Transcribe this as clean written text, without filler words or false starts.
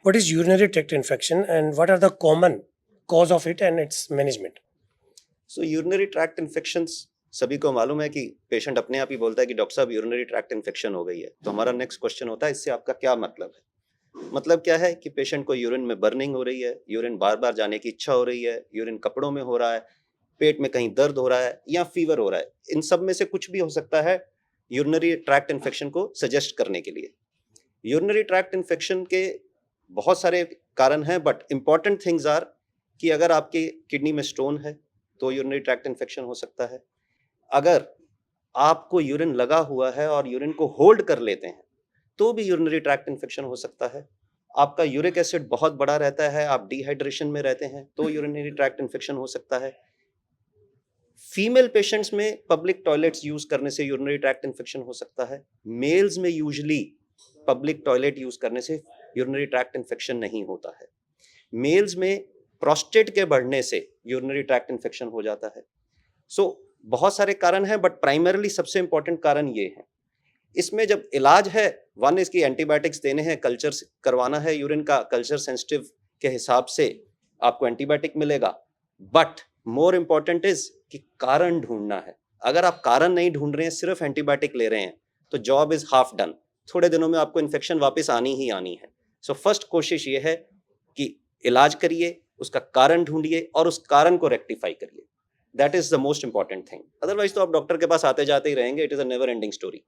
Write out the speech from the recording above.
What is urinary tract infection and what are the common cause of it and its management? So urinary tract infections सभी को मालूम है कि patient अपने आप ही बोलता है कि डॉक्टर साहब यूरिनरी ट्रैक्ट इन्फेक्शन हो गई है। तो हमारा नेक्स्ट क्वेश्चन होता है इससे आपका क्या मतलब है। मतलब क्या है कि पेशेंट को यूरिन में बर्निंग हो रही है, यूरिन बार बार जाने की इच्छा हो रही है, यूरिन कपड़ों में हो रहा है, पेट में कहीं दर्द हो रहा है या फीवर हो रहा है। इन सब में से कुछ भी हो सकता है यूरिनरी ट्रैक्ट इन्फेक्शन को सजेस्ट करने के लिए। यूरिनरी ट्रैक्ट इन्फेक्शन के बहुत सारे कारण हैं, बट इंपॉर्टेंट थिंग्स आर कि अगर आपकी किडनी में स्टोन है तो यूरिनरी ट्रैक्ट इन्फेक्शन हो सकता है। अगर आपको यूरिन लगा हुआ है और यूरिन को होल्ड कर लेते हैं तो भी यूरिनरी ट्रैक्ट इन्फेक्शन हो सकता है। आपका यूरिक एसिड बहुत बड़ा रहता है, आप डिहाइड्रेशन में रहते हैं तो यूरिनरी ट्रैक्ट इन्फेक्शन हो सकता है। फीमेल पेशेंट्स में पब्लिक टॉयलेट्स यूज करने से यूरिनरी ट्रैक्ट इन्फेक्शन हो सकता है। मेल्स में यूजुअली पब्लिक टॉयलेट यूज करने से यूरिनरी ट्रैक्ट इन्फेक्शन नहीं होता है। मेल्स में प्रोस्टेट के बढ़ने से यूरिनरी ट्रैक्ट इन्फेक्शन हो जाता है। सो बहुत सारे कारण हैं, बट प्राइमरली सबसे इंपॉर्टेंट कारण ये है। इसमें जब इलाज है, वन इसकी एंटीबायोटिक्स देने हैं, कल्चर करवाना है, यूरिन का कल्चर सेंसिटिव के हिसाब से आपको एंटीबायोटिक मिलेगा। बट मोर इंपॉर्टेंट इज कि कारण ढूंढना है। अगर आप कारण नहीं ढूंढ रहे हैं, सिर्फ एंटीबायोटिक ले रहे हैं, तो जॉब इज हाफ डन। थोड़े दिनों में आपको इन्फेक्शन वापस आनी ही आनी है। सो फर्स्ट कोशिश ये है कि इलाज करिए, उसका कारण ढूंढिए और उस कारण को रेक्टिफाई करिए। That is the most important thing. Otherwise तो आप डॉक्टर के पास आते जाते ही रहेंगे। It is a never ending story.